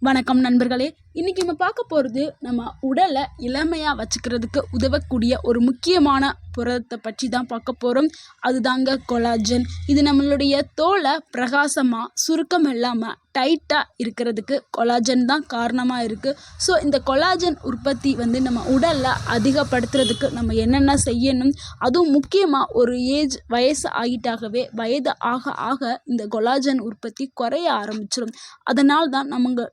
வணக்கம் நண்பர்களே. இன்னைக்கு நம்ம பார்க்க போகிறது நம்ம உடலை இளமையாக வச்சுக்கிறதுக்கு உதவக்கூடிய ஒரு முக்கியமான புரதத்தை பற்றி தான் பார்க்க போகிறோம். அதுதாங்க கொலாஜன். இது நம்மளுடைய தோலை பிரகாசமாக சுருக்கம் இல்லாமல் டைட்டாக இருக்கிறதுக்கு கொலாஜன் தான் காரணமாக இருக்குது. ஸோ இந்த கொலாஜன் உற்பத்தி நம்ம உடலில் அதிகப்படுத்துறதுக்கு நம்ம என்னென்ன செய்யணும், அதுவும் முக்கியமாக ஒரு வயசு ஆகிட்டாகவே வயது ஆக ஆக இந்த கொலாஜன் உற்பத்தி குறைய ஆரம்பிச்சிடும். அதனால் தான்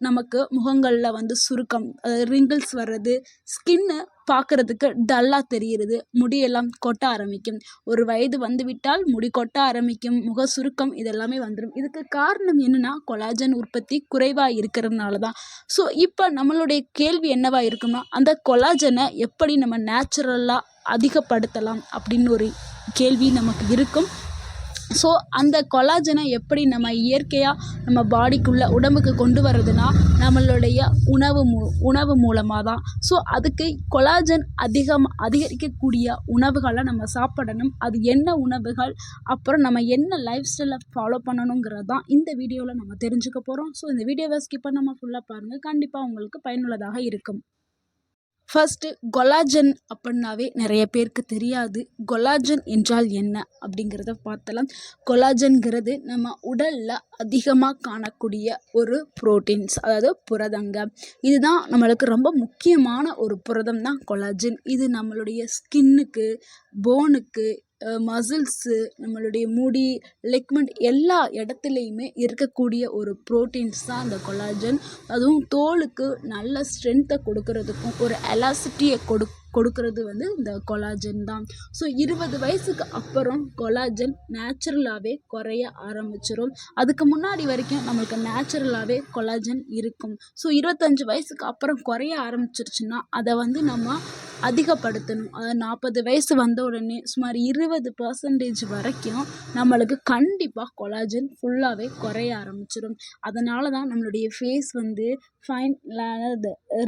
நமக்கு முகங்களில் சுருக்கம், ரிங்கிள்ஸ் வர்றது, ஸ்கின்னு பார்க்குறதுக்கு டல்லாக தெரிகிறது, முடியெல்லாம் கொட்ட ஆரம்பிக்கும். ஒரு வயது வந்துவிட்டால் முடி கொட்ட ஆரம்பிக்கும், முக சுருக்கம் இதெல்லாமே வந்துடும். இதுக்கு காரணம் என்னென்னா கொலாஜன் உற்பத்தி குறைவாக இருக்கிறதுனால தான். ஸோ இப்போ நம்மளுடைய கேள்வி என்னவாக இருக்கும்னா, அந்த கொலாஜனை எப்படி நம்ம நேச்சுரலாக அதிகப்படுத்தலாம் அப்படின்னு ஒரு கேள்வி நமக்கு இருக்கும். ஸோ அந்த கொலாஜனை எப்படி நம்ம இயற்கையாக நம்ம பாடிக்குள்ளே உடம்புக்கு கொண்டு வர்றதுனா நம்மளுடைய உணவு மூலமாக தான். ஸோ அதுக்கு கொலாஜன் அதிகரிக்கக்கூடிய உணவுகளை நம்ம சாப்பிடணும். அது என்ன உணவுகள், அப்புறம் நம்ம என்ன லைஃப் ஸ்டைலை ஃபாலோ பண்ணணுங்கிறது தான் இந்த வீடியோவில் நம்ம தெரிஞ்சுக்க போகிறோம். ஸோ இந்த வீடியோவை ஸ்கிப் பண்ணாமல் ஃபுல்லாக பாருங்கள், கண்டிப்பாக உங்களுக்கு பயனுள்ளதாக இருக்கும். ஃபர்ஸ்ட்டு கொலாஜன் அப்படின்னாவே நிறைய பேருக்கு தெரியாது. கொலாஜன் என்றால் என்ன அப்படிங்கிறத பார்த்தலாம். கொலாஜன்கிறது நம்ம உடலில் அதிகமாக காணக்கூடிய ஒரு புரோட்டீன்ஸ், அதாவது புரதங்க. இதுதான் நம்மளுக்கு ரொம்ப முக்கியமான ஒரு புரதம் தான் கொலாஜன். இது நம்மளுடைய ஸ்கின்னுக்கு, போனுக்கு, மசில்ஸு, நம்மளுடைய முடி, லிக்மெண்ட் எல்லா இடத்துலையுமே இருக்கக்கூடிய ஒரு ப்ரோட்டீன்ஸ் தான் அந்த கொலாஜன். அதுவும் தோலுக்கு நல்ல ஸ்ட்ரென்த்தை கொடுக்கறதுக்கும் ஒரு எலாசிட்டியை கொடுக்கறது இந்த கொலாஜன் தான். ஸோ 20 வயசுக்கு அப்புறம் கொலாஜன் நேச்சுரலாகவே குறைய ஆரம்பிச்சிடும். அதுக்கு முன்னாடி வரைக்கும் நம்மளுக்கு நேச்சுரலாகவே கொலாஜன் இருக்கும். ஸோ 25 வயசுக்கு அப்புறம் குறைய ஆரம்பிச்சிருச்சுன்னா அதை நம்ம அதிகப்படுத்தணும். அதாவது 40 வயசு வந்த உடனே சுமார் 20% வரைக்கும் நம்மளுக்கு கண்டிப்பாக கொலாஜன் ஃபுல்லாகவே குறைய ஆரம்பிச்சிடும். அதனால தான் நம்மளுடைய ஃபேஸ் ஃபைன்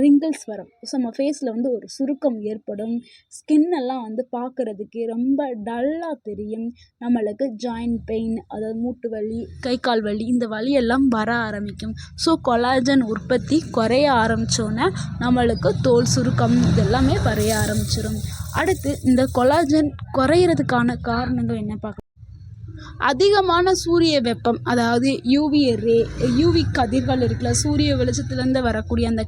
ரிங்கிள்ஸ் வரும். ஸோ நம்ம ஃபேஸில் ஒரு சுருக்கம் ஏற்படும். ஸ்கின்னெல்லாம் பார்க்குறதுக்கு ரொம்ப டல்லாக தெரியும். நம்மளுக்கு ஜாயிண்ட் பெயின், அதாவது மூட்டு வலி, கை கால் வலி, இந்த வலியெல்லாம் வர ஆரம்பிக்கும். ஸோ கொலாஜன் உற்பத்தி குறைய ஆரம்பித்தோன்னே நம்மளுக்கு தோல் சுருக்கம் இதெல்லாமே குறைய ஆரம்பிச்சிடும். அடுத்து இந்த கொலாஜன் குறையிறதுக்கான காரணங்கள் என்ன பார்க்கலாம். அதிகமான சூரிய வெப்பம், அதாவது யூவி கதிர்கள் இருக்குல்ல, சூரிய வெளிச்சத்துலேருந்து வரக்கூடிய அந்த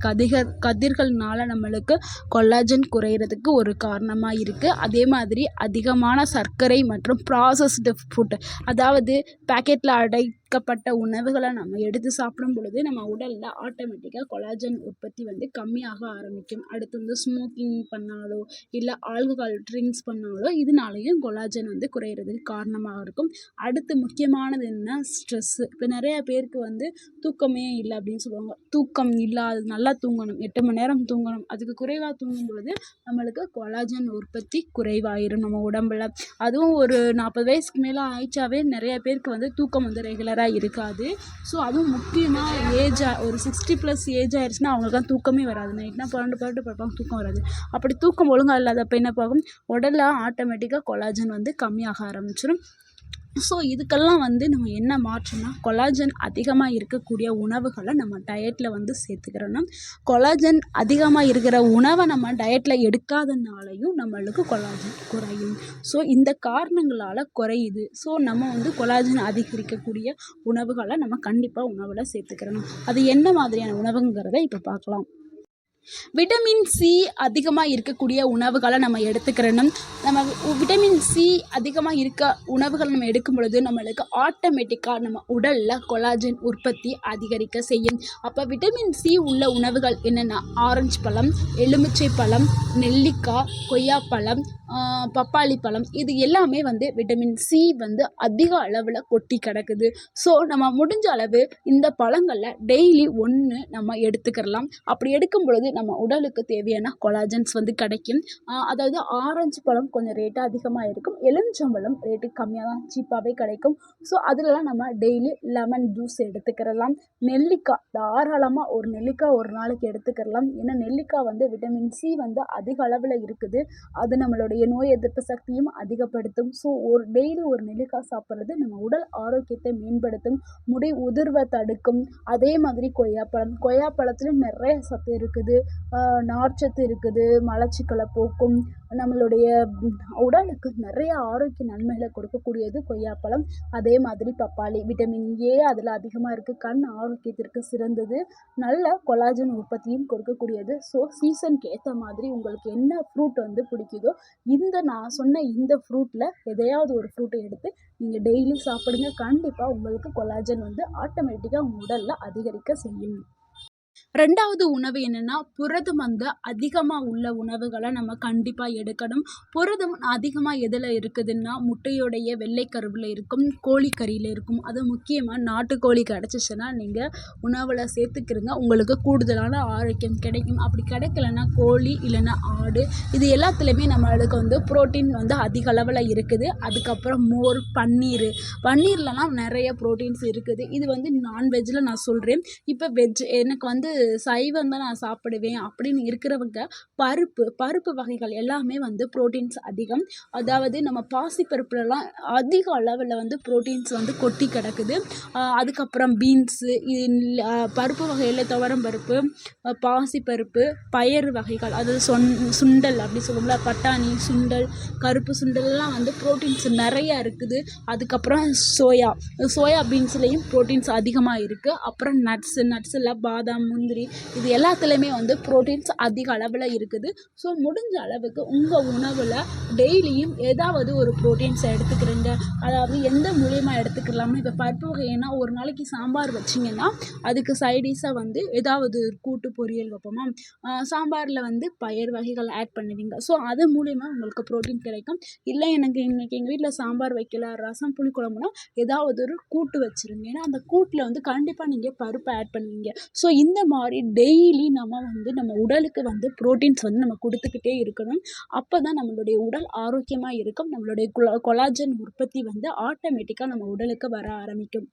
கதிர்கள்னால நம்மளுக்கு கொலாஜன் குறையிறதுக்கு ஒரு காரணமாக இருக்குது. அதே மாதிரி அதிகமான சர்க்கரை மற்றும் ப்ராசஸ்டு ஃபுட், அதாவது பேக்கெட்டில் அடைக்கப்பட்ட உணவுகளை நம்ம எடுத்து சாப்பிடும் பொழுது நம்ம உடலில் ஆட்டோமேட்டிக்காக கொலாஜன் உற்பத்தி கம்மியாக ஆரம்பிக்கும். அடுத்து ஸ்மோக்கிங் பண்ணாலோ இல்லை ஆல்கஹால் ட்ரிங்க்ஸ் பண்ணாலோ இதனாலேயும் கொலாஜன் குறையிறதுக்கு காரணமாக இருக்கும். அடுத்து முக்கியமானது என்ன, ஸ்ட்ரெஸ்ஸு. இப்போ நிறைய பேருக்கு தூக்கமே இல்லை அப்படின்னு சொல்லுவாங்க. தூக்கம் இல்லை, அது நல்லா தூங்கணும், 8 மணி நேரம் தூங்கணும். அதுக்கு குறைவாக தூங்கும் பொழுது நம்மளுக்கு கொலாஜன் உற்பத்தி குறைவாயிரும் நம்ம உடம்புல. அதுவும் ஒரு 40 வயசுக்கு மேலே ஆயிடுச்சாவே நிறைய பேருக்கு தூக்கம் ரெகுலராக இருக்காது. ஸோ அதுவும் முக்கியமாக ஒரு 60+ ஏஜ் ஆயிடுச்சுன்னா அவங்களுக்குலாம் தூக்கமே வராது. நைட்னா 12 படுப்பாங்க, தூக்கம் வராது. அப்படி தூக்கம் ஒழுங்காக இல்லாதப்போ என்ன பார்க்கும், உடலில் ஆட்டோமேட்டிக்காக கொலாஜன் கம்மியாக ஆரம்பிச்சிடும். ஸோ இதுக்கெல்லாம் நம்ம என்ன மாற்றம்னா, கொலாஜன் அதிகமாக இருக்கக்கூடிய உணவுகளை நம்ம டயட்டில் சேர்த்துக்கிறோம். கொலாஜன் அதிகமாக இருக்கிற உணவை நம்ம டயட்டில் எடுக்காதனாலையும் நம்மளுக்கு கொலாஜன் குறையும். ஸோ இந்த காரணங்களால் குறையுது. ஸோ நம்ம கொலாஜன் அதிகரிக்கக்கூடிய உணவுகளை நம்ம கண்டிப்பாக உணவில் சேர்த்துக்கிறோம். அது என்ன மாதிரியான உணவுங்கிறத இப்போ பார்க்கலாம். விட்டமின் சி அதிகமாக இருக்கக்கூடிய உணவுகளை நம்ம எடுத்துக்கிறணும். நம்ம விட்டமின் சி அதிகமாக இருக்க உணவுகள் நம்ம எடுக்கும் பொழுது நம்மளுக்கு ஆட்டோமேட்டிக்காக நம்ம உடலில் கொலாஜன் உற்பத்தி அதிகரிக்க செய்யும். அப்போ விட்டமின் சி உள்ள உணவுகள் என்னென்னா, ஆரஞ்சு பழம், எலுமிச்சை பழம், நெல்லிக்காய், கொய்யாப்பழம், பப்பாளி பழம், இது எல்லாமே விட்டமின் சி அதிக அளவில் கொட்டி கிடக்குது. ஸோ நம்ம முடிஞ்ச அளவு இந்த பழங்களில் டெய்லி 1 நம்ம எடுத்துக்கிறலாம். அப்படி எடுக்கும் பொழுது நம்ம உடலுக்கு தேவையான கொலாஜன்ஸ் வந்து கிடைக்கும். அதாவது ஆரஞ்சு பழம் கொஞ்சம் ரேட்டு அதிகமாக இருக்கும், எலுமிச்சம்பழம் ரேட்டு கம்மியாக தான் சீப்பாகவே கிடைக்கும். ஸோ அதிலலாம் நம்ம டெய்லி லெமன் ஜூஸ் எடுத்துக்கிறலாம். நெல்லிக்காய் தாராளமாக ஒரு நெல்லிக்காய் ஒரு நாளைக்கு எடுத்துக்கிறலாம். ஏன்னா நெல்லிக்காய் வந்து விட்டமின் சி வந்து அதிக அளவில் இருக்குது. அது நம்மளுடைய நோய் எதிர்ப்பு சக்தியும் அதிகப்படுத்தும். ஸோ டெய்லி ஒரு நெல்லிக்காய் சாப்பிட்றது நம்ம உடல் ஆரோக்கியத்தை மேம்படுத்தும், முடி உதிர்வை தடுக்கும். அதே மாதிரி கொய்யாப்பழத்துலையும் நிறைய சத்து இருக்குது, நார்ச்சத்து இருக்குது, மலச்சிக்கலை போக்கும், நம்மளுடைய உடலுக்கு நிறைய ஆரோக்கிய நன்மைகளை கொடுக்கக்கூடியது கொய்யாப்பழம். அதே மாதிரி பப்பாளி விட்டமின் ஏ அதில் அதிகமாக இருக்குது, கண் ஆரோக்கியத்திற்கு சிறந்தது, நல்ல கொலாஜன் உற்பத்தியும் கொடுக்கக்கூடியது. ஸோ சீசனுக்கு ஏற்ற மாதிரி உங்களுக்கு என்ன ஃப்ரூட் வந்து பிடிக்குதோ நான் சொன்ன இந்த ஃப்ரூட்டில் எதையாவது ஒரு ஃப்ரூட்டை எடுத்து நீங்கள் டெய்லி சாப்பிடுங்க. கண்டிப்பாக உங்களுக்கு கொலாஜன் வந்து ஆட்டோமேட்டிக்காக உங்கள் உடலில் அதிகரிக்க செய்யும். 2வது உணவு என்னென்னா, புரதம் வந்து அதிகமாக உள்ள உணவுகளை நம்ம கண்டிப்பாக எடுக்கணும். புரதம் அதிகமாக எதில் இருக்குதுன்னா, முட்டையோடைய வெள்ளைக்கருவில் இருக்கும், கோழிக்கறியில் இருக்கும். அது முக்கியமாக நாட்டுக்கோழி கிடச்சிச்சின்னா நீங்கள் உணவில் சேர்த்துக்கிறங்க, உங்களுக்கு கூடுதலான ஆரோக்கியம் கிடைக்கும். அப்படி கிடைக்கலன்னா கோழி இல்லைன்னா ஆடு, இது எல்லாத்துலேயுமே நம்மளுக்கு வந்து புரோட்டீன் வந்து அதிக அளவில் இருக்குது. அதுக்கப்புறம் மோர், பன்னீர்லலாம் நிறைய ப்ரோட்டீன்ஸ் இருக்குது. இது வந்து நான்வெஜ்ஜில் நான் சொல்கிறேன். இப்போ எனக்கு வந்து சைவம் தான் நான் சாப்பிடுவேன் அப்படின்னு இருக்கிறவங்க பருப்பு வகைகள் எல்லாமே வந்து ப்ரோட்டீன்ஸ் அதிகம். அதாவது நம்ம பாசிப்பருப்புலலாம் அதிக அளவில் வந்து ப்ரோட்டீன்ஸ் வந்து கொட்டி கிடக்குது. அதுக்கப்புறம் பீன்ஸு, பருப்பு வகையில் துவரம் பருப்பு, பாசிப்பருப்பு, பயறு வகைகள், அதாவது சுண்டல் அப்படி சொல்லுவோம்ல, பட்டாணி சுண்டல், கருப்பு சுண்டல்லாம் வந்து ப்ரோட்டீன்ஸ் நிறையா இருக்குது. அதுக்கப்புறம் சோயா பீன்ஸ்லேயும் ப்ரோட்டீன்ஸ் அதிகமாக இருக்குது. அப்புறம் நட்ஸில் பாதாம், முந்திரி, இது எல்லாத்துலேயுமே வந்து ப்ரோட்டீன்ஸ் அதிக அளவில் இருக்குது. ஸோ முடிஞ்ச அளவுக்கு உங்கள் உணவில் டெய்லியும் ஏதாவது ஒரு ப்ரோட்டீன்ஸை எடுத்துக்கிறீங்க. அதாவது எந்த மூலியமாக எடுத்துக்கலாம்னு, இப்போ பருப்பு வகைன்னா ஒரு நாளைக்கு சாம்பார் வச்சிங்கன்னா அதுக்கு சைடிஷாக வந்து ஏதாவது கூட்டு பொரியல் வைப்போமா, சாம்பாரில் வந்து பயிர் வகைகள் ஆட் பண்ணுவீங்க. ஸோ அது மூலிமா உங்களுக்கு ப்ரோட்டீன் கிடைக்கும். இல்லை எனக்கு இன்றைக்கி எங்கள் வீட்டில் சாம்பார் வைக்கல, ரசம் புளி குழம்புனா ஏதாவது ஒரு கூட்டு வச்சுருங்க. ஏன்னா அந்த கூட்டில் வந்து கண்டிப்பாக நீங்கள் பருப்பை ஆட் பண்ணுவீங்க. ஸோ இந்த மாதிரி டெய்லி நம்ம உடலுக்கு வந்து ப்ரோட்டீன்ஸ் வந்து நம்ம கொடுத்துக்கிட்டே இருக்கணும். அப்போ தான் நம்மளுடைய உடல் ஆரோக்கியமாக இருக்கும். நம்மளுடைய கொலாஜன் உற்பத்தி வந்து ஆட்டோமேட்டிக்காக நம்ம உடலுக்கு வர ஆரம்பிக்கும்.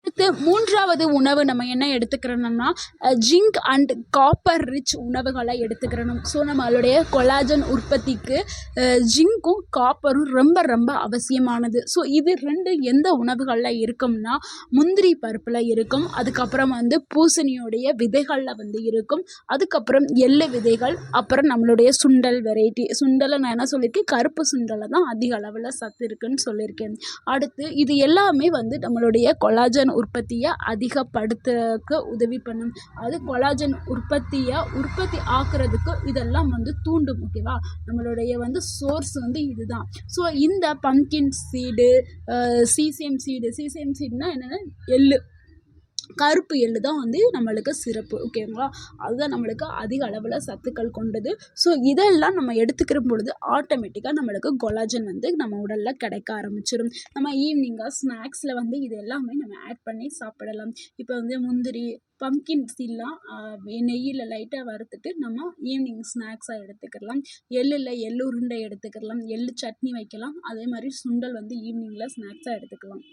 அடுத்து 3வது உணவு நம்ம என்ன எடுத்துக்கிறோம்னா, ஜிங்க் அண்ட் காப்பர் ரிச் உணவுகளை எடுத்துக்கிறணும். ஸோ நம்மளுடைய கொலாஜன் உற்பத்திக்கு ஜிங்க்கும் காப்பரும் ரொம்ப ரொம்ப அவசியமானது. ஸோ இது 2 எந்த உணவுகளில் இருக்கும்னா, முந்திரி பருப்பில் இருக்கும், அதுக்கப்புறம் வந்து பூசணியோடைய விதைகளில் வந்து இருக்கும், அதுக்கப்புறம் எள்ளு விதைகள், அப்புறம் நம்மளுடைய சுண்டல் வெரைட்டி. சுண்டலை நான் என்ன சொல்லியிருக்கேன், கருப்பு சுண்டலை தான் அதிக அளவில் சத்து இருக்குன்னு சொல்லியிருக்கேன். அடுத்து இது எல்லாமே வந்து நம்மளுடைய கொலாஜன் உற்பத்தியை அதிகப்படுத்துறதுக்கு உதவி பண்ணும். அது கொலாஜன் உற்பத்தி ஆக்குறதுக்கு இதெல்லாம் வந்து தூண்டும். ஓகேவா, நம்மளுடைய வந்து சோர்ஸ் வந்து இதுதான். ஸோ இந்த பம்கின் சீடு, சீசேம் சீடுனா என்னென்னா எள்ளு, கருப்பு எள்ளு தான் வந்து நம்மளுக்கு சிறப்பு. ஓகேங்களா, அதுதான் நம்மளுக்கு அதிக அளவில் சத்துக்கள் கொண்டது. ஸோ இதெல்லாம் நம்ம எடுத்துக்கிற பொழுது ஆட்டோமேட்டிக்காக நம்மளுக்கு கொலாஜன் வந்து நம்ம உடலில் கிடைக்க ஆரம்பிச்சிடும். நம்ம ஈவினிங்காக ஸ்நாக்ஸில் வந்து இது எல்லாமே நம்ம ஆட் பண்ணி சாப்பிடலாம். இப்போ வந்து முந்திரி, பம்கின் சீட்லாம் நெய்யில் லைட்டாக வறுத்துட்டு நம்ம ஈவினிங் ஸ்நாக்ஸாக எடுத்துக்கலாம். எள்ளு உருண்டை எடுத்துக்கலாம், எள்ளு சட்னி வைக்கலாம். அதே மாதிரி சுண்டல் வந்து ஈவினிங்கில் ஸ்நாக்ஸாக எடுத்துக்கலாம்.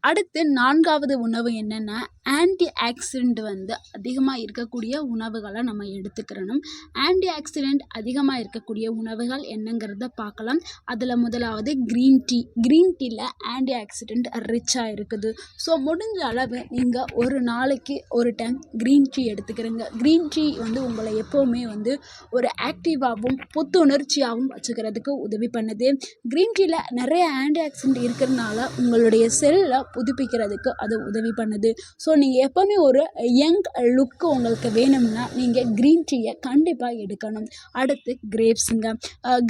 அடுத்து 4வது உணவு என்னென்னா, ஆன்டி ஆக்சிடெண்ட் வந்து அதிகமாக இருக்கக்கூடிய உணவுகளை நம்ம எடுத்துக்கிறணும். ஆன்டி ஆக்சிடெண்ட் அதிகமாக இருக்கக்கூடிய உணவுகள் என்னங்கிறத பார்க்கலாம். அதில் முதலாவது க்ரீன் டீயில் ஆன்டி ஆக்சிடெண்ட் ரிச்சாக இருக்குது. ஸோ முடிஞ்ச அளவு நீங்கள் ஒரு நாளைக்கு ஒரு டைம் க்ரீன் டீ எடுத்துக்கிறங்க. க்ரீன் டீ வந்து உங்களை எப்போவுமே வந்து ஒரு ஆக்டிவாகவும் புத்துணர்ச்சியாகவும் வச்சுக்கிறதுக்கு உதவி பண்ணுது. க்ரீன் டீயில் நிறைய ஆன்டி ஆக்சிடெண்ட் இருக்கிறதுனால உங்களுடைய செல்லை புதுப்பிக்கிறதுக்கு அது உதவி பண்ணுது. ஸோ நீங்கள் எப்போவுமே ஒரு யங் லுக்கு உங்களுக்கு வேணும்னா நீங்கள் க்ரீன் டீயை கண்டிப்பாக எடுக்கணும். அடுத்து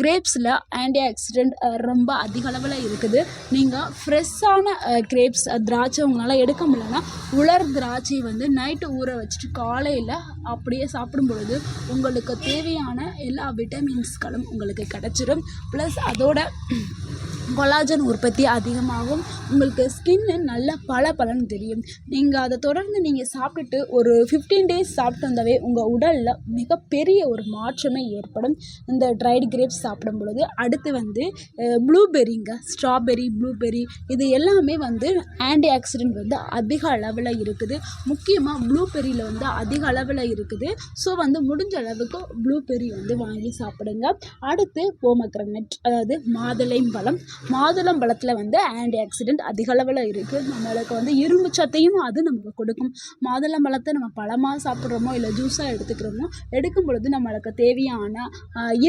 கிரேப்ஸில் ஆன்டி ஆக்சிடெண்ட் ரொம்ப அதிக அளவில் இருக்குது. நீங்கள் ஃப்ரெஷ்ஷான கிரேப்ஸ் திராட்சை உங்களால் எடுக்க முடியலன்னா, உலர் திராட்சை வந்து நைட்டு ஊற வச்சுட்டு காலையில் அப்படியே சாப்பிடும் பொழுது உங்களுக்கு தேவையான எல்லா விட்டமின்ஸ்களும் உங்களுக்கு கிடச்சிடும். ப்ளஸ் அதோட கொலாஜன் உற்பத்தி அதிகமாகும். உங்களுக்கு ஸ்கின்னு நல்ல பளபளன்னு தெரியும். நீங்கள் அதை தொடர்ந்து நீங்கள் சாப்பிட்டுட்டு ஒரு 15 டேஸ் சாப்பிட்டு வந்தாவே உங்கள் உடலில் மிகப்பெரிய ஒரு மாற்றமே ஏற்படும். இந்த ட்ரைடு கிரேப்ஸ் சாப்பிடும் பொழுது. அடுத்து வந்து ப்ளூபெர்ரிங்க, ஸ்ட்ராபெர்ரி, ப்ளூபெர்ரி இது எல்லாமே வந்து ஆன்டி ஆக்சிடென்ட் வந்து அதிக அளவில் இருக்குது. முக்கியமாக ப்ளூபெர்ரியில் வந்து அதிக அளவில் இருக்குது. ஸோ வந்து முடிஞ்ச அளவுக்கு ப்ளூபெர்ரி வந்து வாங்கி சாப்பிடுங்க. அடுத்து போமக்ரனட், அதாவது மாதுளம்பழம். மாதுளம்பழத்தில் வந்து ஆன்டி ஆக்சிடென்ட் அதிக அளவில் இருக்குது. நம்மளுக்கு வந்து இரும்பு சத்தையும் அது நமக்கு கொடுக்கும். மாதுளம்பழத்தை நம்ம பழமாக சாப்பிட்றோமோ இல்லை ஜூஸாக எடுத்துக்கிறோமோ, எடுக்கும் பொழுது நம்மளுக்கு தேவையான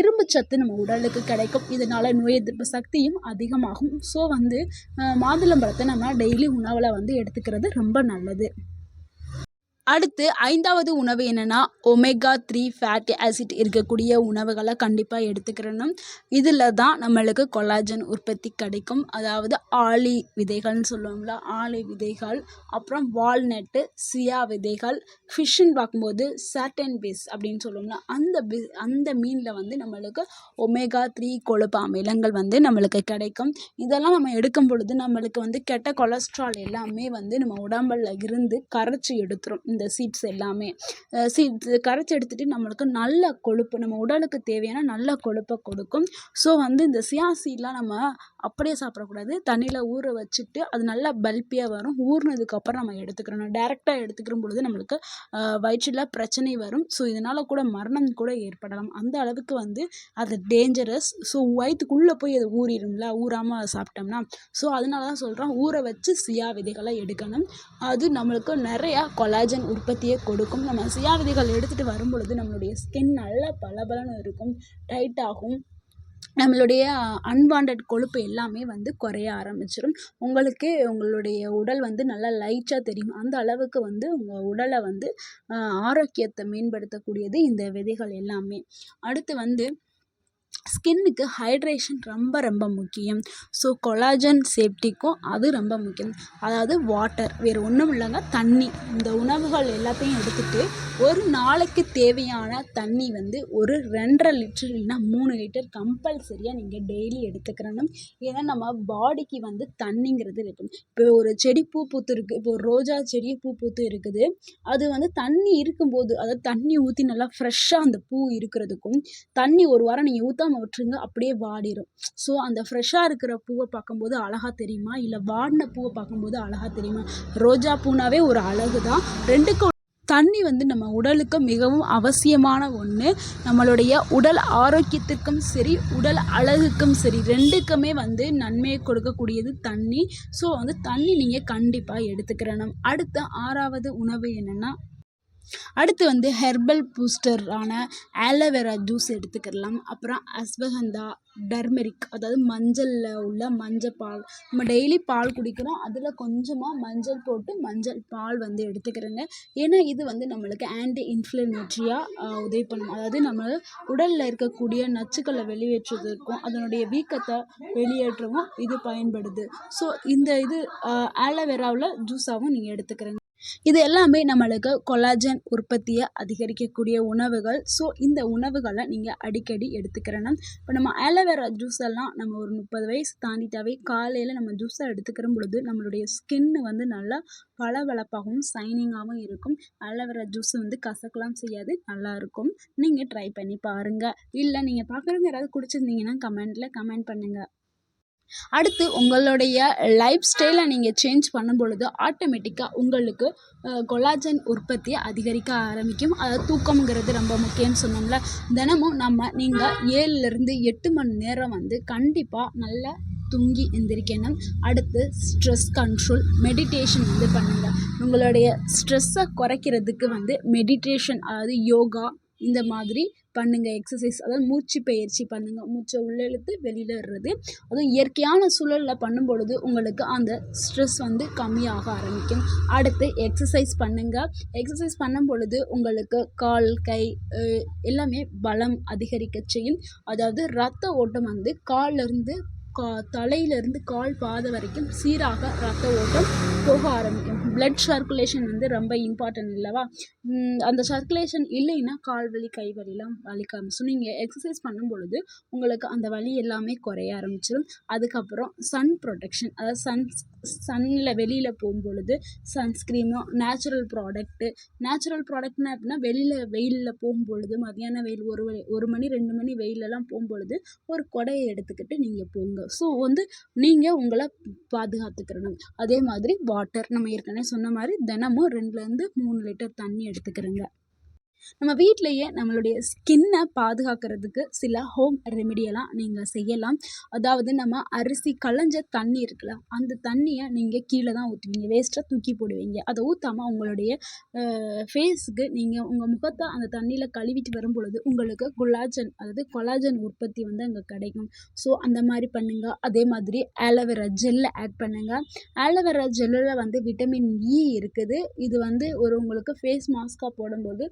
இரும்பு சத்து நம்ம உடலுக்கு கிடைக்கும். இதனால் நோய் எதிர்ப்பு சக்தியும் அதிகமாகும். ஸோ வந்து மாதுளம்பழத்தை நம்ம டெய்லி உணவில் வந்து எடுத்துக்கிறது ரொம்ப நல்லது. அடுத்து 5வது உணவு என்னென்னா, ஒமேகா 3 ஃபேட்டி ஆசிட் இருக்கக்கூடிய உணவுகளை கண்டிப்பாக எடுத்துக்கிறணும். இதில் தான் நம்மளுக்கு கொலாஜன் உற்பத்தி கிடைக்கும். அதாவது ஆளி விதைகள்னு சொல்லுவோம்ல, ஆளி விதைகள், அப்புறம் வால்நட்டு, சியா விதைகள், ஃபிஷ்ஷுன்னு பார்க்கும்போது சாட்டன் பேஸ் அப்படின்னு சொல்லுவோம்ல, அந்த மீனில் வந்து நம்மளுக்கு ஒமேகா 3 கொழுப்பு அமிலங்கள் வந்து நம்மளுக்கு கிடைக்கும். இதெல்லாம் நம்ம எடுக்கும் பொழுது நம்மளுக்கு வந்து கெட்ட கொலஸ்ட்ரால் எல்லாமே வந்து நம்ம உடம்பில் இருந்து கரைச்சி எடுத்துரும். இந்த சீட்ஸ் எல்லாமே கரைச்சி எடுத்துகிட்டு நம்மளுக்கு நல்ல கொழுப்பு, நம்ம உடலுக்கு தேவையான நல்ல கொழுப்பை கொடுக்கும். ஸோ வந்து இந்த சியா சீட்லாம் நம்ம அப்படியே சாப்பிடக்கூடாது. தண்ணியில் ஊற வச்சுட்டு அது நல்லா பல்பியாக வரும். ஊறினதுக்கப்புறம் நம்ம எடுத்துக்கிறோம். டைரெக்டாக எடுத்துக்கிற பொழுது நம்மளுக்கு வயிற்றில் பிரச்சனை வரும். ஸோ இதனால் கூட மரணம் கூட ஏற்படலாம். அந்த அளவுக்கு வந்து அது டேஞ்சரஸ். ஸோ வயிற்றுக்குள்ளே போய் அது ஊறிடும்ல, ஊறாமல் சாப்பிட்டோம்னா. ஸோ அதனால தான் சொல்கிறோம், ஊற வச்சு சியா விதைகளை எடுக்கணும். அது நம்மளுக்கு நிறையா கொலாஜன் உற்பத்தியை கொடுக்கும். நம்ம சியா விதைகள் எடுத்துகிட்டு வரும் பொழுது நம்மளுடைய ஸ்கின் நல்லா பளபளன்னு இருக்கும், டைட் ஆகும். நம்மளுடைய அன்வாண்டட் கொழுப்பு எல்லாமே வந்து குறைய ஆரம்பிச்சிடும். உங்களுடைய உடல் வந்து நல்லா லைட்டாக தெரியும். அந்த அளவுக்கு வந்து உங்கள் உடலை வந்து ஆரோக்கியத்தை மேம்படுத்தக்கூடியது இந்த விதைகள் எல்லாமே. அடுத்து வந்து ஸ்கின்னுக்கு ஹைட்ரேஷன் ரொம்ப ரொம்ப முக்கியம். ஸோ கொலாஜன் சேஃப்டிக்கும் அது ரொம்ப முக்கியம். அதாவது வாட்டர், வேறு ஒன்றும் இல்லைங்க, தண்ணி. இந்த உணவுகள் எல்லாத்தையும் எடுத்துகிட்டு ஒரு நாளைக்கு தேவையான தண்ணி வந்து ஒரு 2.5 லிட்டர் இல்லைன்னா 3 லிட்டர் கம்பல்சரியாக நீங்கள் டெய்லி எடுத்துக்கிறணும். ஏன்னா நம்ம பாடிக்கு வந்து தண்ணிங்கிறது இருக்கும். இப்போ ஒரு செடி பூ பூத்து இருக்குது, இப்போ ஒரு ரோஜா செடி பூ பூத்து இருக்குது. அது வந்து தண்ணி இருக்கும்போது, அதாவது தண்ணி ஊற்றி நல்லா ஃப்ரெஷ்ஷாக அந்த பூ இருக்கிறதுக்கும், தண்ணி ஒரு வாரம் நீங்கள் ஊற்றாம விட்டுருங்க, அப்படியே வாடிடும். ஸோ அந்த ஃப்ரெஷ்ஷாக இருக்கிற பூவை பார்க்கும்போது அழகாக தெரியுமா, இல்லை வாடின பூவை பார்க்கும்போது அழகாக தெரியுமா? ரோஜா பூனாவே ஒரு அழகு தான். ரெண்டுக்கும் தண்ணி வந்து நம்ம உடலுக்கு மிகவும் அவசியமான ஒன்று. நம்மளுடைய உடல் ஆரோக்கியத்துக்கும் சரி, உடல் அழகுக்கும் சரி, ரெண்டுக்குமே வந்து நன்மையை கொடுக்கக்கூடியது தண்ணி. ஸோ வந்து தண்ணி நீங்கள் கண்டிப்பாக எடுத்துக்கிறணும். அடுத்த 6வது உணவு என்னென்னா, அடுத்து வந்து ஹெர்பல் பூஸ்டரான ஆலோவேரா ஜூஸ் எடுத்துக்கலாம். அப்புறம் அஸ்வகந்தா, டர்மெரிக், அதாவது மஞ்சளில் உள்ள மஞ்சள் பால். நம்ம டெய்லி பால் குடிக்கிறோம், அதில் கொஞ்சமாக மஞ்சள் போட்டு மஞ்சள் பால் வந்து எடுத்துக்கிறேங்க. ஏன்னா இது வந்து நம்மளுக்கு ஆன்டி இன்ஃப்ளமேட்டரியாக உதவி பண்ணும். அதாவது நம்ம உடலில் இருக்கக்கூடிய நச்சுக்களை வெளியேற்றுவதற்கும் அதனுடைய வீக்கத்தை வெளியேற்றவும் இது பயன்படுது. ஸோ இந்த ஆலோவேராவில் ஜூஸாகவும் நீங்கள் எடுத்துக்கிறேங்க. இது எல்லாமே நம்மளுக்கு கொலாஜன் உற்பத்தியை அதிகரிக்கக்கூடிய உணவுகள். ஸோ இந்த உணவுகளை நீங்கள் அடிக்கடி எடுத்துக்கிறணும். இப்போ நம்ம ஆலோவேரா ஜூஸ் எல்லாம் நம்ம ஒரு 30 வயசு தாண்டிட்டாவே காலையில் நம்ம ஜூஸாக எடுத்துக்கிற பொழுது நம்மளுடைய ஸ்கின்னு வந்து நல்லா பளபளப்பாகவும் சைனிங்காகவும் இருக்கும். ஆலோவேரா ஜூஸ் வந்து கசக்கலாம் செய்யாது, நல்லாயிருக்கும். நீங்கள் ட்ரை பண்ணி பாருங்கள். இல்லை நீங்கள் பார்க்குறவங்க யாராவது குடிச்சிருந்தீங்கன்னா கமெண்ட் பண்ணுங்கள். அடுத்து உங்களுடைய லைஃப் ஸ்டைலை நீங்கள் சேஞ்ச் பண்ணும் பொழுது ஆட்டோமேட்டிக்காக உங்களுக்கு கொலாஜன் உற்பத்தியை அதிகரிக்க ஆரம்பிக்கும். அதாவது தூக்கம்ங்கிறது ரொம்ப முக்கியம்னு சொன்னோம்ல. தினமும் நீங்கள் 7லேருந்து 8 மணி நேரம் வந்து கண்டிப்பாக நல்லா தூங்கி எந்திரிக்கணும். அடுத்து ஸ்ட்ரெஸ் கண்ட்ரோல், மெடிடேஷன் வந்து பண்ணுங்கள். உங்களுடைய ஸ்ட்ரெஸ்ஸை குறைக்கிறதுக்கு வந்து மெடிடேஷன், அதாவது யோகா இந்த மாதிரி பண்ணுங்கள். எக்ஸசைஸ், அதாவது மூச்சு பயிற்சி பண்ணுங்கள். மூச்சை உள்ளே இழுத்து வெளியில் விடுறது. அதுவும் இயற்கையான சூழலில் பண்ணும் பொழுது உங்களுக்கு அந்த ஸ்ட்ரெஸ் வந்து கம்மியாக ஆரம்பிக்கும். அடுத்து எக்ஸசைஸ் பண்ணுங்கள். எக்ஸசைஸ் பண்ணும் பொழுது உங்களுக்கு கால், கை எல்லாமே பலம் அதிகரிக்க செய்யும். அதாவது ரத்த ஓட்டம் வந்து கால்லேருந்து தலையிலேருந்து கால் பாதை வரைக்கும் சீராக ரத்த ஓட்டம் போக ஆரம்பிக்கும். பிளட் சர்க்குலேஷன் வந்து ரொம்ப இம்பார்ட்டன்ட் இல்லவா? அந்த சர்க்குலேஷன் இல்லைன்னா கால் வலி கை வலிலாம் வலிக்க ஆரம்பிச்சிடும். நீங்கள் எக்ஸசைஸ் பண்ணும் பொழுது உங்களுக்கு அந்த வலி எல்லாமே குறைய ஆரம்பிச்சிடும். அதுக்கப்புறம் சன் ப்ரொடெக்ஷன், அதாவது சன்னில் வெளியில் போகும்பொழுது சன்ஸ்க்ரீனோ நேச்சுரல் ப்ராடக்ட்னா எப்படின்னா வெயிலில் போகும்பொழுது மதியான வெயில் 1 மணி 2 மணி வெயிலெல்லாம் போகும்பொழுது ஒரு கொடையை எடுத்துக்கிட்டு நீங்கள் போங்க. ஸோ வந்து நீங்கள் உங்களை பாதுகாத்துக்கிறணும். அதே மாதிரி வாட்டர், நம்ம ஏற்கனவே சொன்ன மாதிரி தினமும் 2லேருந்து 3 லிட்டர் தண்ணி எடுத்துக்கிறோங்க. நம்ம வீட்டிலையே நம்மளுடைய ஸ்கின்னை பாதுகாக்கிறதுக்கு சில ஹோம் ரெமிடியெல்லாம் நீங்கள் செய்யலாம். அதாவது நம்ம அரிசி களைஞ்ச தண்ணி இருக்குல்ல, அந்த தண்ணியை நீங்கள் கீழே தான் ஊற்றுவீங்க, வேஸ்ட்டாக தூக்கி போடுவீங்க. அதை ஊற்றாமல் உங்களுடைய ஃபேஸுக்கு நீங்கள் உங்கள் முகத்தை அந்த தண்ணியில் கழுவிட்டு வரும் பொழுது உங்களுக்கு கொலாஜன் உற்பத்தி வந்து அங்கே கிடைக்கும். ஸோ அந்த மாதிரி பண்ணுங்கள். அதே மாதிரி ஆலோவேரா ஜெல்லை ஆட் பண்ணுங்கள். ஆலோவேரா ஜெல்லில் வந்து விட்டமின் இ இருக்குது. இது வந்து உங்களுக்கு ஃபேஸ் மாஸ்காக போடும்போது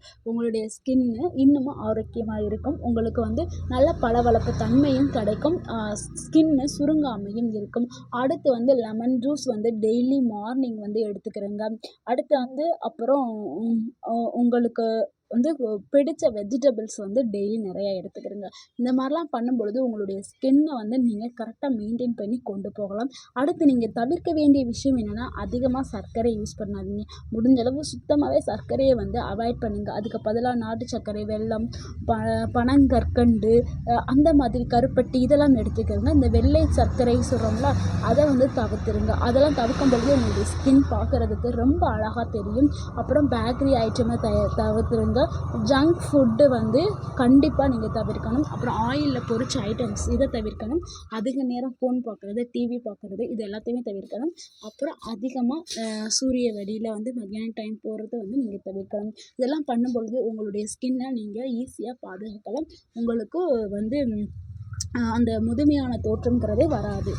உங்களுடைய ஸ்கின்னு இன்னமும் ஆரோக்கியமாக இருக்கும். உங்களுக்கு வந்து நல்ல பளபளப்பு தன்மையும் கிடைக்கும். ஸ்கின்னு சுருங்காமையும் இருக்கும். அடுத்து வந்து லெமன் ஜூஸ் வந்து டெய்லி மார்னிங் வந்து எடுத்துக்கிறேங்க. அடுத்து வந்து அப்புறம் உங்களுக்கு வந்து பிடித்த வெஜிடபிள்ஸ் வந்து டெய்லி நிறையா எடுத்துக்கிறேங்க. இந்த மாதிரிலாம் பண்ணும்பொழுது உங்களுடைய ஸ்கின்னை வந்து நீங்கள் கரெக்டாக மெயின்டைன் பண்ணி கொண்டு போகலாம். அடுத்து நீங்கள் தவிர்க்க வேண்டிய விஷயம் என்னென்னா, அதிகமாக சர்க்கரை யூஸ் பண்ணாதீங்க. முடிஞ்சளவு சுத்தமாகவே சர்க்கரையை வந்து அவாய்ட் பண்ணுங்கள். அதுக்கு பதிலாக நாட்டு சர்க்கரை, வெல்லம், பனங்கற்கண்டு, அந்த மாதிரி கருப்பட்டி இதெல்லாம் எடுத்துக்கிறங்க. இந்த வெள்ளை சர்க்கரை சொல்கிறோம்ல, அதை வந்து தவிர்த்துருங்க. அதெல்லாம் தவிர்க்கும் பொழுது உங்களுடைய ஸ்கின் பார்க்குறதுக்கு ரொம்ப அழகாக தெரியும். அப்புறம் பேக்கரி ஐட்டமை தவிர்த்துருங்க. ஜங்க் ஃபுட்டு வந்து கண்டிப்பாக நீங்கள் தவிர்க்கணும். அப்புறம் ஆயிலில் பொரிச்ச ஐட்டம்ஸ் இதை தவிர்க்கணும். அதிக நேரம் ஃபோன் பார்க்குறது, டிவி பார்க்குறது, இது எல்லாத்தையுமே தவிர்க்கணும். அப்புறம் அதிகமாக சூரிய வெளியில் வந்து மத்தியான டைம் போகிறது வந்து நீங்கள் தவிர்க்கணும். இதெல்லாம் பண்ணும்பொழுது உங்களுடைய ஸ்கின்னை நீங்கள் ஈஸியாக பாதுகாக்கலாம். உங்களுக்கு வந்து அந்த முதுமையான தோற்றம்ங்கிறதே வராது.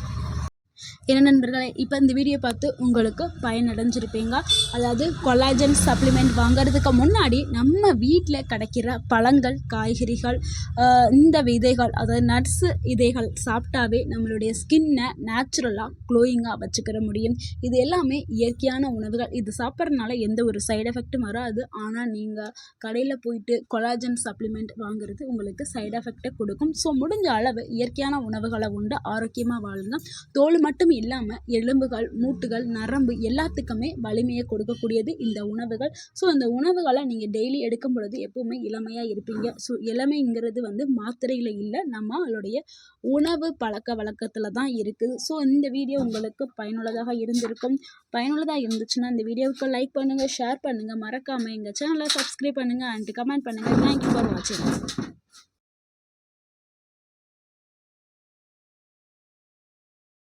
என்ன நண்பர்களே, இப்போ இந்த வீடியோ பார்த்து உங்களுக்கு பயனடைஞ்சிருப்பீங்க. அதாவது கொலாஜன் சப்ளிமெண்ட் வாங்கிறதுக்கு முன்னாடி நம்ம வீட்டில் கிடைக்கிற பழங்கள், காய்கறிகள், இந்த விதைகள், அதாவது நட்ஸு விதைகள் சாப்பிட்டாவே நம்மளுடைய ஸ்கின்னை நேச்சுரலாக க்ளோயிங்காக வச்சுக்கிற முடியும். இது எல்லாமே இயற்கையான உணவுகள். இது சாப்பிட்றதுனால எந்த ஒரு சைடு எஃபெக்ட்டும் வராது. ஆனால் நீங்கள் கடையில் போயிட்டு கொலாஜன் சப்ளிமெண்ட் வாங்குறது உங்களுக்கு சைடு எஃபெக்டை கொடுக்கும். ஸோ முடிஞ்ச அளவு இயற்கையான உணவுகளை உண்டு ஆரோக்கியமாக வாழுங்க. தோல் மட்டும் இல்லாமல் எலும்புகள், மூட்டுகள், நரம்பு எல்லாத்துக்குமே வலிமையை கொடுக்கக்கூடியது இந்த உணவுகள். ஸோ இந்த உணவுகளை நீங்கள் டெய்லி எடுக்கும் பொழுது எப்போவுமே இளமையாக இருப்பீங்க. ஸோ இளமைங்கிறது வந்து மாத்திரையில் இல்லை, நம்மளுடைய உணவு பழக்க வழக்கத்தில் தான் இருக்குது. ஸோ இந்த வீடியோ உங்களுக்கு பயனுள்ளதாக இருந்துச்சுன்னா இந்த வீடியோவுக்கு லைக் பண்ணுங்கள், ஷேர் பண்ணுங்கள், மறக்காமல் எங்கள் சேனலை சப்ஸ்கிரைப் பண்ணுங்கள் அண்ட் கமெண்ட் பண்ணுங்கள். தேங்க்யூ ஃபார் வாட்சிங்.